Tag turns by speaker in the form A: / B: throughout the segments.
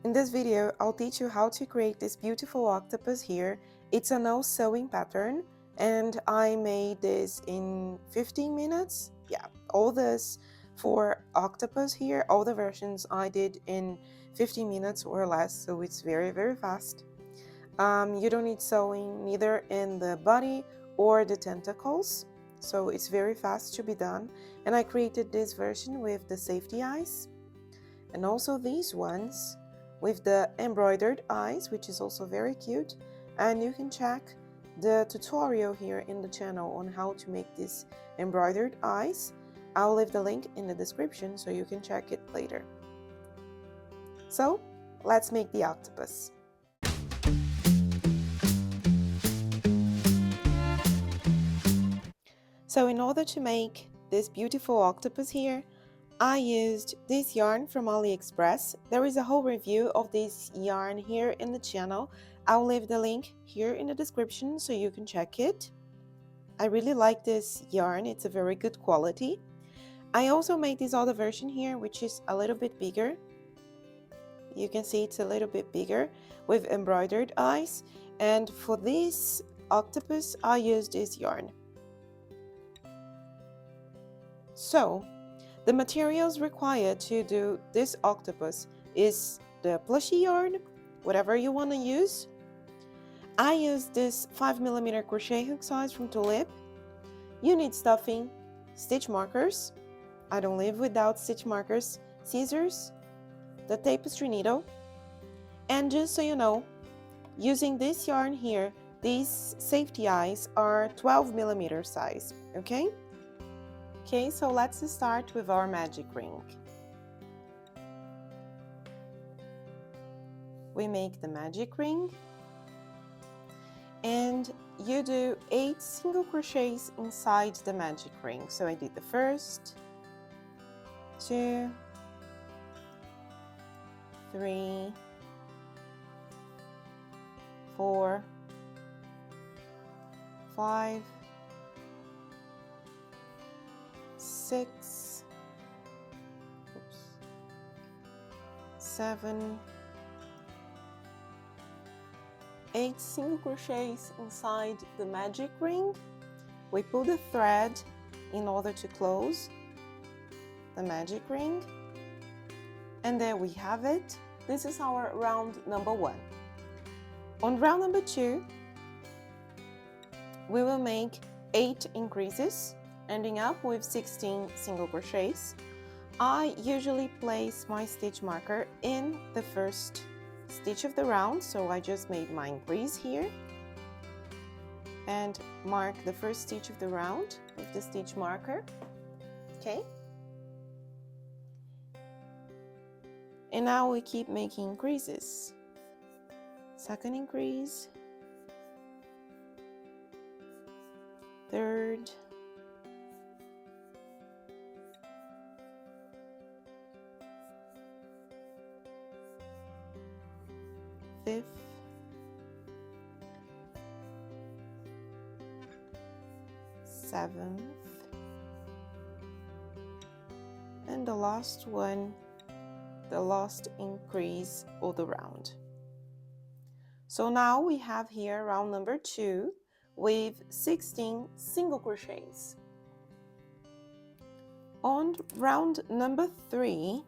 A: In this video, I'll teach you how to create this beautiful octopus here. It's a no sewing pattern and I made this in 15 minutes. Yeah, all this for octopus here, all the versions I did in 15 minutes or less, so it's very fast. You don't need sewing neither in the body or the tentacles, so it's very fast to be done. And I created this version with the safety eyes and also these ones with the embroidered eyes, which is also very cute. And you can check the tutorial here in the channel on how to make these embroidered eyes. I'll leave the link in the description so you can check it later. So let's make the octopus. So in order to make this beautiful octopus here, I used this yarn from AliExpress. There is a whole review of this yarn here in the channel. I'll leave the link here in the description so you can check it. I really like this yarn, it's a very good quality. I also made this other version here, which is a little bit bigger. You can see it's a little bit bigger with embroidered eyes. And for this octopus, I used this yarn. So, the materials required to do this octopus is the plushy yarn, whatever you want to use. I used this 5mm crochet hook size from Tulip. You need stuffing, stitch markers. I don't live without stitch markers, scissors, the tapestry needle. And just so you know, using this yarn here, these safety eyes are 12mm size, okay? Okay, so let's start with our magic ring. We make the magic ring and you do 8 single crochets inside the magic ring. So I did the first, 2, 3, 4, 5, 6, 7, 8 single crochets inside the magic ring. We pull the thread in order to close the magic ring, and there we have it. This is our round number 1. On round number 2, we will make 8 increases, ending up with 16 single crochets. I usually place my stitch marker in the first stitch of the round, so I just made my increase here and mark the first stitch of the round with the stitch marker. Okay, and now we keep making increases. Second increase, third, fifth, seventh, and the last one, the last increase of the round. So now we have here round number 2 with 16 single crochets. On round number 3,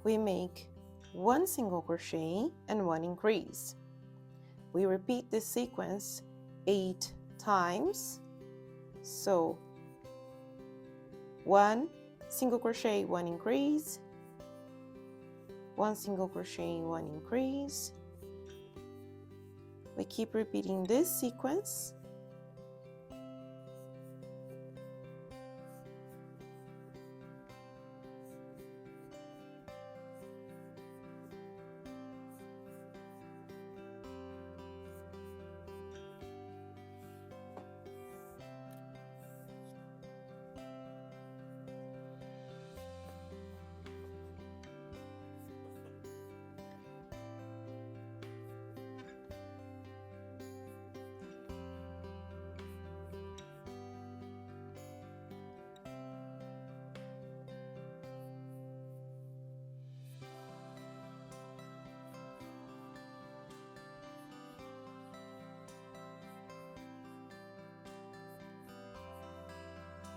A: we make 1 single crochet and 1 increase. We repeat this sequence 8 times. So 1 single crochet, 1 increase, 1 single crochet, 1 increase. We keep repeating this sequence.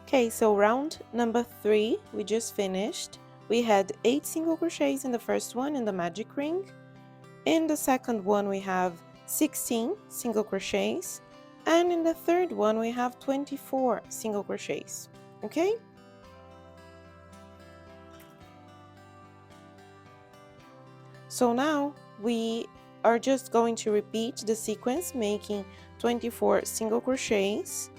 A: Okay, so round number 3 we just finished. We had 8 single crochets in the first one in the magic ring. In the second one we have 16 single crochets, and in the third one we have 24 single crochets. Okay? So now we are just going to repeat the sequence, making 24 single crochets.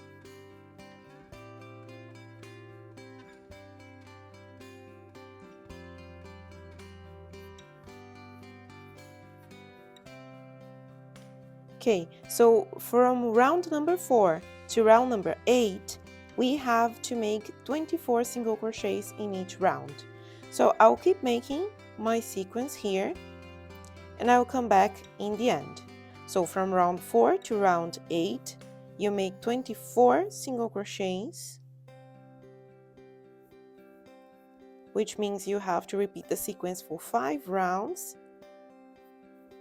A: Okay, so from round number 4 to round number 8, we have to make 24 single crochets in each round. So I'll keep making my sequence here, and I'll come back in the end. So from round 4 to round 8, you make 24 single crochets, which means you have to repeat the sequence for 5 rounds,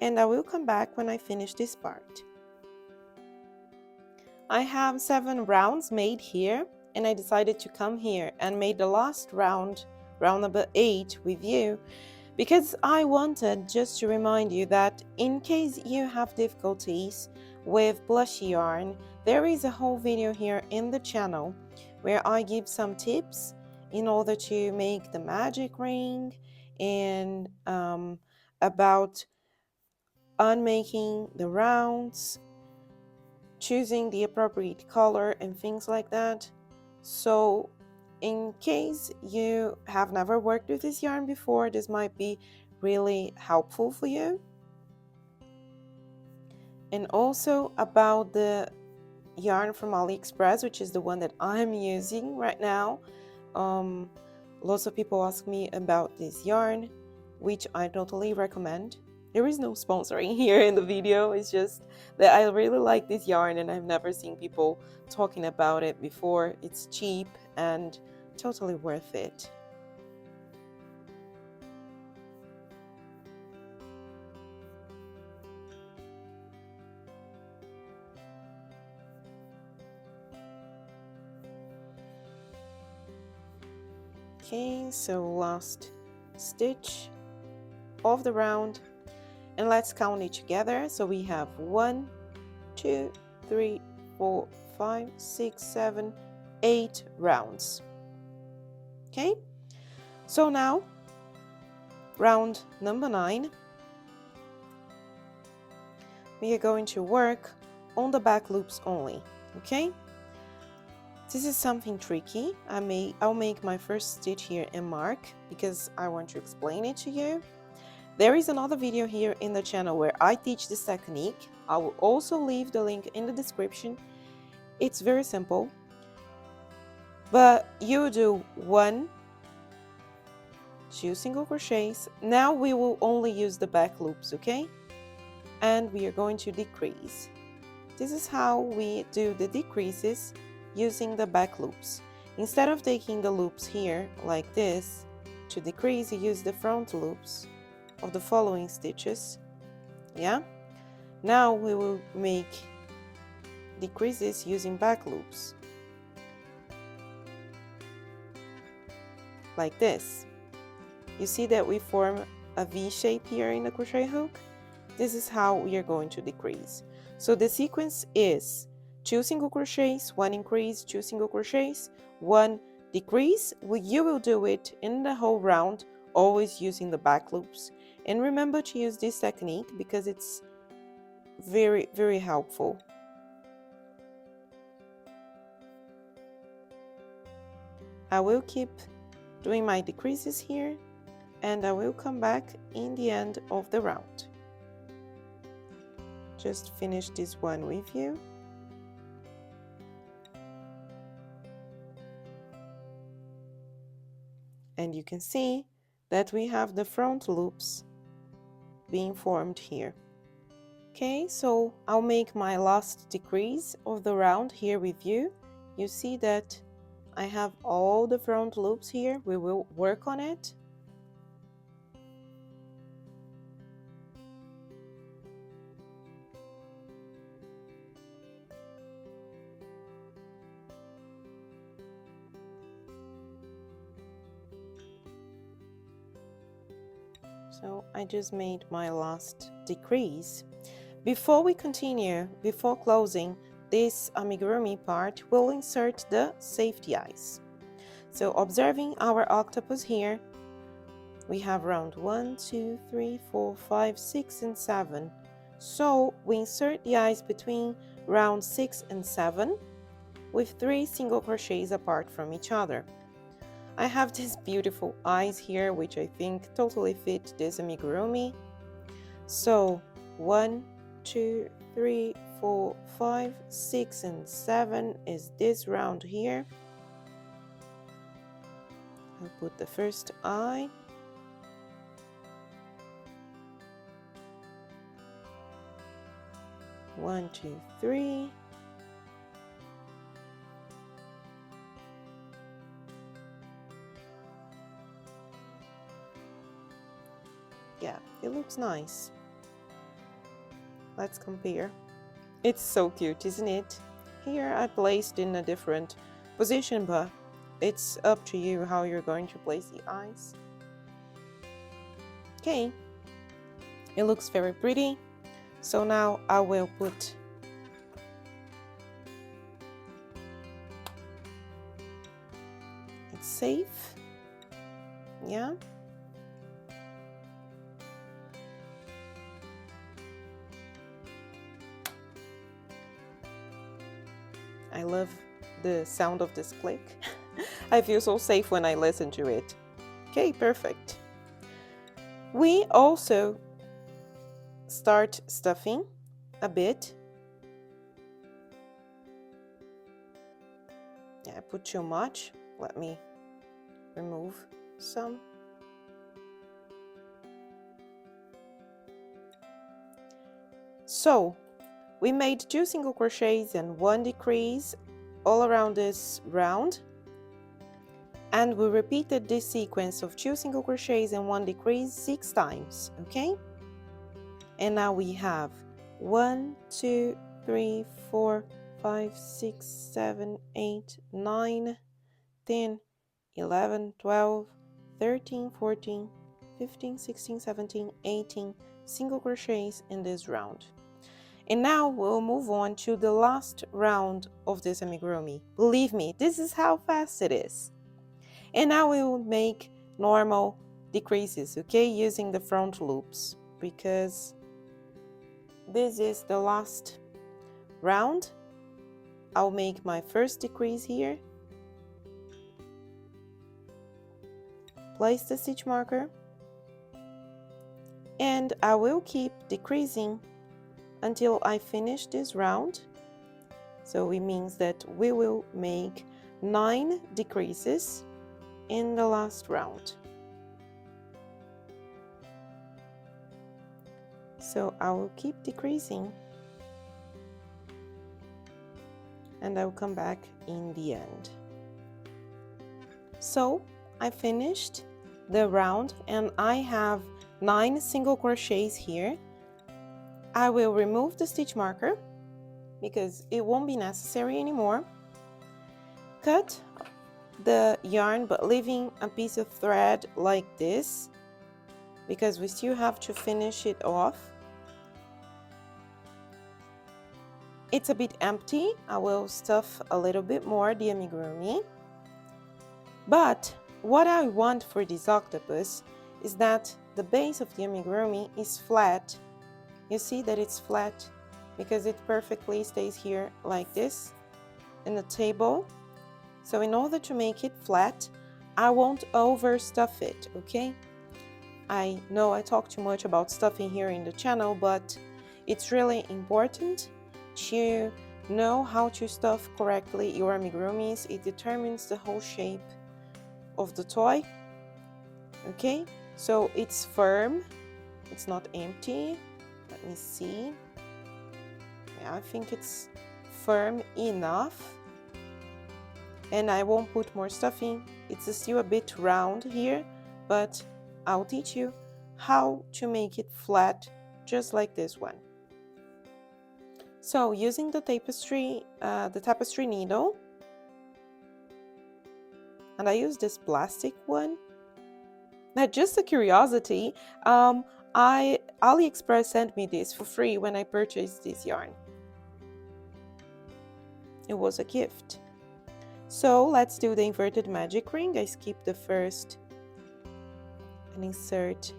A: and I will come back when I finish this part. I have 7 rounds made here, and I decided to come here and make the last round, round number 8, with you, because I wanted just to remind you that in case you have difficulties with blush yarn, there is a whole video here in the channel where I give some tips in order to make the magic ring, and about unmaking the rounds, choosing the appropriate color and things like that. So in case you have never worked with this yarn before, this might be really helpful for you. And also about the yarn from AliExpress, which is the one that I'm using right now. Lots of people ask me about this yarn, which I totally recommend. There is no sponsoring here in the video, it's just that I really like this yarn and I've never seen people talking about it before. It's cheap and totally worth it. Okay, so last stitch of the round, and let's count it together. So we have 1, 2, 3, 4, 5, 6, 7, 8 rounds. Okay, so now round number 9, we are going to work on the back loops only. Okay, this is something tricky. I'll make my first stitch here and mark because I want to explain it to you. There is another video here in the channel where I teach this technique. I will also leave the link in the description. It's very simple, but you do 1, 2 single crochets. Now we will only use the back loops, okay? And we are going to decrease. This is how we do the decreases using the back loops. Instead of taking the loops here like this to decrease, you use the front loops of the following stitches. Yeah, now we will make decreases using back loops like this. You see that we form a V shape here in the crochet hook. This is how we are going to decrease. So the sequence is 2 single crochets, 1 increase, 2 single crochets, 1 decrease. You will do it in the whole round, always using the back loops. And remember to use this technique because it's very, very helpful. I will keep doing my decreases here, and I will come back in the end of the round. Just finish this one with you. And you can see that we have the front loops being formed here. Okay, so I'll make my last decrease of the round here with you. You see that I have all the front loops here. We will work on it. So I just made my last decrease. Before we continue, before closing this amigurumi part, we'll insert the safety eyes. So observing our octopus here, we have round 1, 2, 3, 4, 5, 6, and 7. So we insert the eyes between round 6 and 7 with 3 single crochets apart from each other. I have these beautiful eyes here, which I think totally fit this amigurumi. So 1, 2, 3, 4, 5, 6, and 7 is this round here. I'll put the first eye. One, two, three. Yeah, it looks nice. Let's compare. It's so cute, isn't it? Here I placed in a different position, but it's up to you how you're going to place the eyes. Okay, it looks very pretty. So now I will put it safe. Yeah. I love the sound of this click. I feel so safe when I listen to it. Okay, perfect. We also start stuffing a bit. Yeah, I put too much. Let me remove some. So we made 2 single crochets and 1 decrease all around this round, and we repeated this sequence of 2 single crochets and 1 decrease 6 times. Okay, and now we have 1, 2, 3, 4, 5, 6, 7, 8, 9, 10, 11, 12, 13, 14, 15, 16, 17, 18 single crochets in this round. And now we'll move on to the last round of this amigurumi. Believe me, this is how fast it is. And now we will make normal decreases, okay, using the front loops, because this is the last round. I'll make my first decrease here. Place the stitch marker. And I will keep decreasing until I finish this round. So it means that we will make 9 decreases in the last round. So I will keep decreasing and I will come back in the end. So I finished the round and I have 9 single crochets here. I will remove the stitch marker because it won't be necessary anymore. Cut the yarn but leaving a piece of thread like this because we still have to finish it off. It's a bit empty. I will stuff a little bit more the amigurumi. But what I want for this octopus is that the base of the amigurumi is flat. You see that it's flat because it perfectly stays here like this in the table. So in order to make it flat, I won't overstuff it, okay? I know I talk too much about stuffing here in the channel, but it's really important to know how to stuff correctly your amigurumis. It determines the whole shape of the toy, okay? So it's firm, it's not empty. Let me see. Yeah, I think it's firm enough. And I won't put more stuffing. It's still a bit round here, but I'll teach you how to make it flat, just like this one. So using the tapestry needle, and I use this plastic one. But just a curiosity, AliExpress sent me this for free when I purchased this yarn. It was a gift. So let's do the inverted magic ring. I skip the first and insert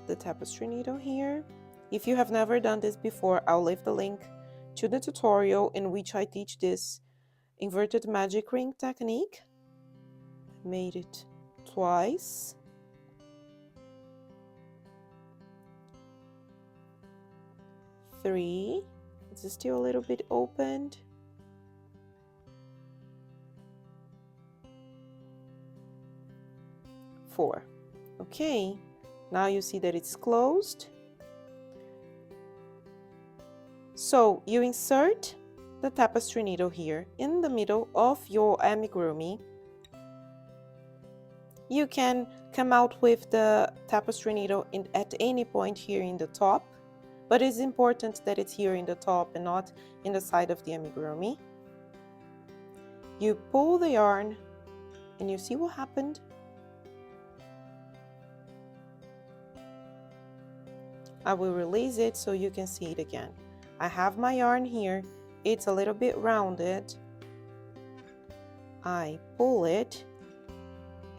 A: the tapestry needle here. If you have never done this before, I'll leave the link to the tutorial in which I teach this inverted magic ring technique. I made it twice. Three. It's still a little bit opened. 4. Okay, now you see that it's closed. So you insert the tapestry needle here in the middle of your amigurumi. You can come out with the tapestry needle at any point here in the top, but it's important that it's here in the top and not in the side of the amigurumi. You pull the yarn and you see what happened? I will release it so you can see it again. I have my yarn here. It's a little bit rounded. I pull it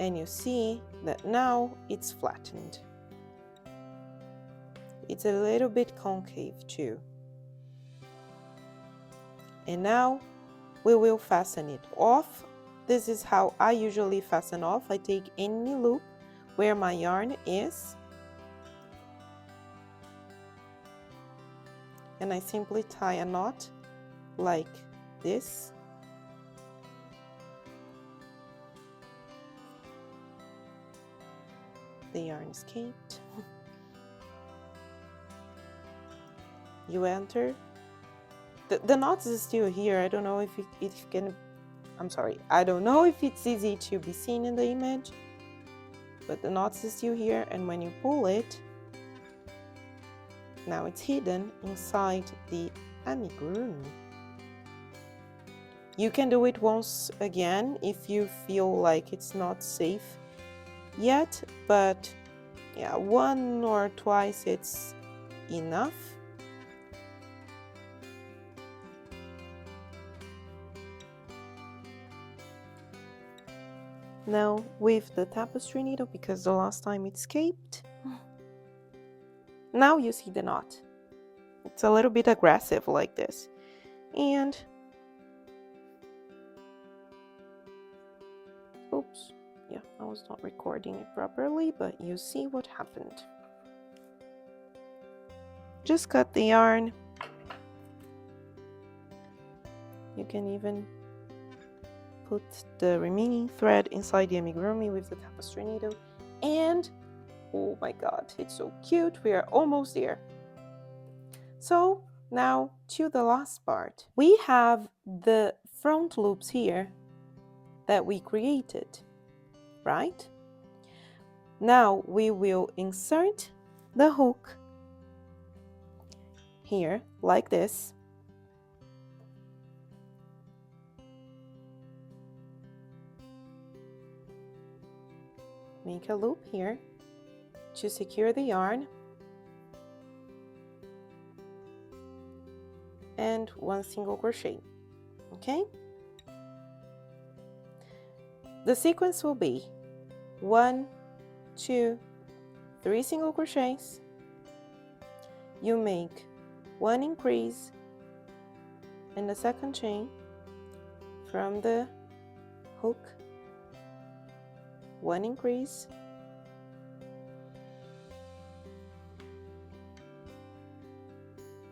A: and you see that now it's flattened. It's a little bit concave too. And now we will fasten it off. This is how I usually fasten off. I take any loop where my yarn is and I simply tie a knot like this. The yarn escaped. You enter. The knot is still here. I don't know if it can, I'm sorry, I don't know if it's easy to be seen in the image, but the knot is still here, and when you pull it, now it's hidden inside the amigurumi. You can do it once again if you feel like it's not safe yet, but yeah, one or twice it's enough. Now with the tapestry needle, because the last time it escaped, now you see the knot. It's a little bit aggressive like this. And oops, yeah, I was not recording it properly, but you see what happened. Just cut the yarn. You can even put the remaining thread inside the amigurumi with the tapestry needle, and oh my god, it's so cute. We are almost there. So now to the last part. We have the front loops here that we created, right? Now we will insert the hook here like this. Make a loop here to secure the yarn, and one single crochet. Okay, the sequence will be 1, 2, 3 single crochets. You make 1 increase in the second chain from the hook, 1 increase,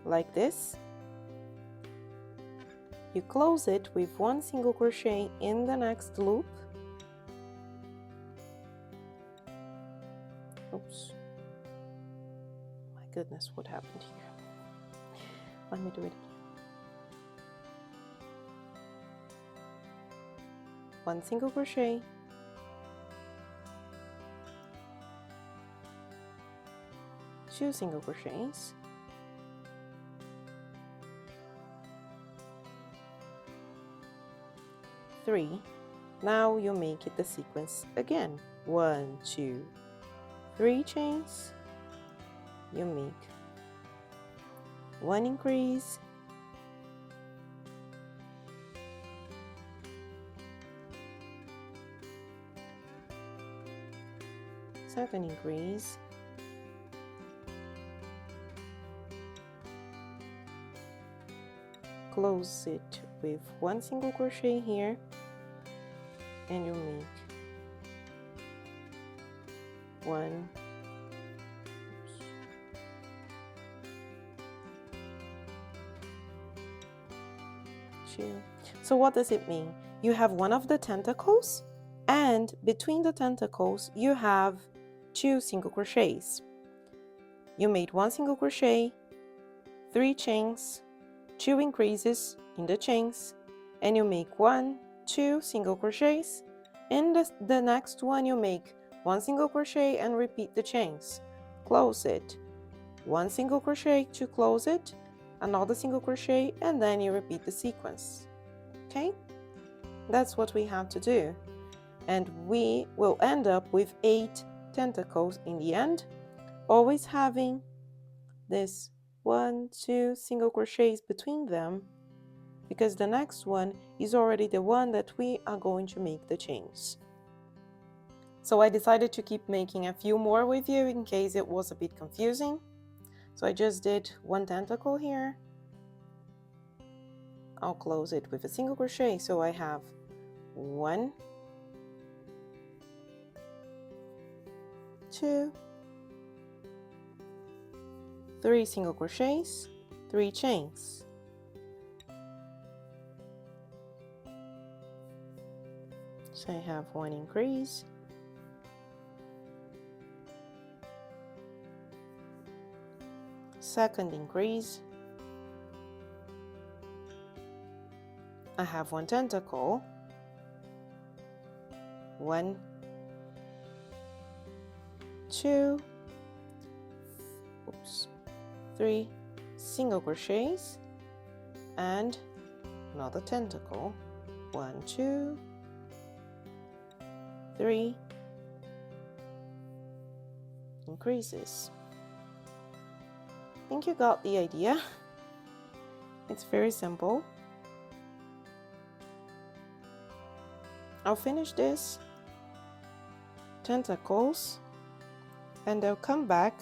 A: like this. You close it with 1 single crochet in the next loop. Oops, my goodness, what happened here? Let me do it again. 1 single crochet, 2 single crochets, 3. Now you make it the sequence again. 1, 2, 3 chains, you make 1 increase, second increase, close it with 1 single crochet here, and you make 1, 2. So what does it mean? You have one of the tentacles, and between the tentacles you have 2 single crochets. You made 1 single crochet, 3 chains, 2 increases in the chains, and you make 1, 2 single crochets. In the next one you make 1 single crochet and repeat the chains. Close it, 1 single crochet to close it, another single crochet, and then you repeat the sequence. Okay, that's what we have to do, and we will end up with 8 tentacles in the end, always having this 1, 2 single crochets between them, because the next one is already the one that we are going to make the chains. So I decided to keep making a few more with you in case it was a bit confusing. So I just did 1 tentacle here. I'll close it with a single crochet, so I have 1, 2, 3 single crochets, 3 chains. So I have 1 increase, second increase, I have 1 tentacle, 1, 2, 3 single crochets, and another tentacle, 1, 2, 3 increases. I think you got the idea. It's very simple. I'll finish this tentacles and I'll come back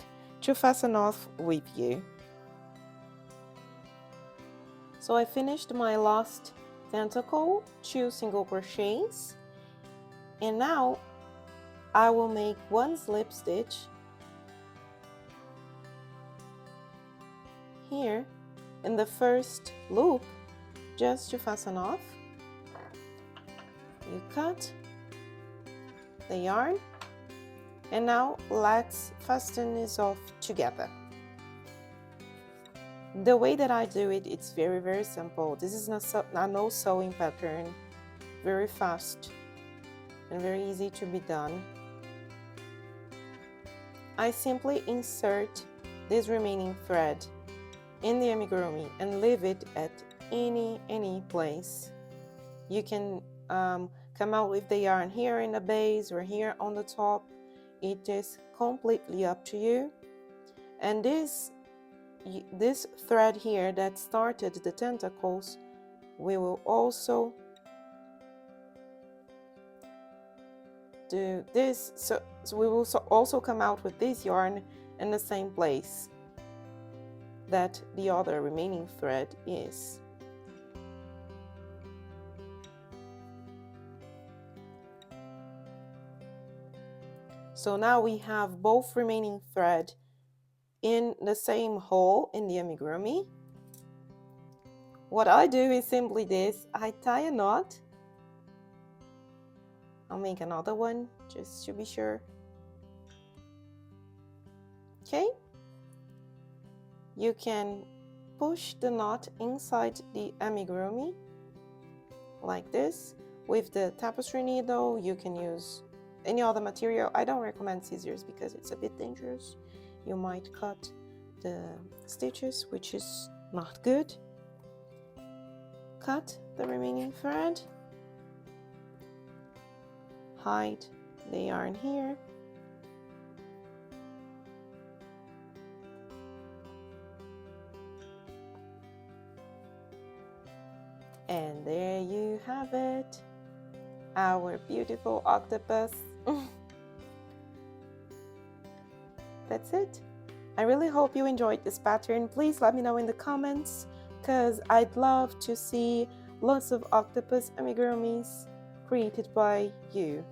A: to fasten off with you. So I finished my last tentacle, 2 single crochets, and now I will make 1 slip stitch here in the first loop just to fasten off. You cut the yarn, and now let's fasten this off together. The way that I do it, it's very simple. This is a no sewing pattern, very fast and very easy to be done. I simply insert this remaining thread in the amigurumi and leave it at any place. You can come out with the yarn here in the base or here on the top. It is completely up to you. And this thread here that started the tentacles, we will also do this. So we will also come out with this yarn in the same place that the other remaining thread is. So now we have both remaining thread in the same hole in the amigurumi. What I do is simply this: I tie a knot. I'll make another one just to be sure. Okay? You can push the knot inside the amigurumi like this. With the tapestry needle, you can use any other material. I don't recommend scissors because it's a bit dangerous. You might cut the stitches, which is not good. Cut the remaining thread, hide the yarn here, And there you have it, our beautiful octopus. That's it. I really hope you enjoyed this pattern. Please let me know in the comments, because I'd love to see lots of octopus amigurumis created by you.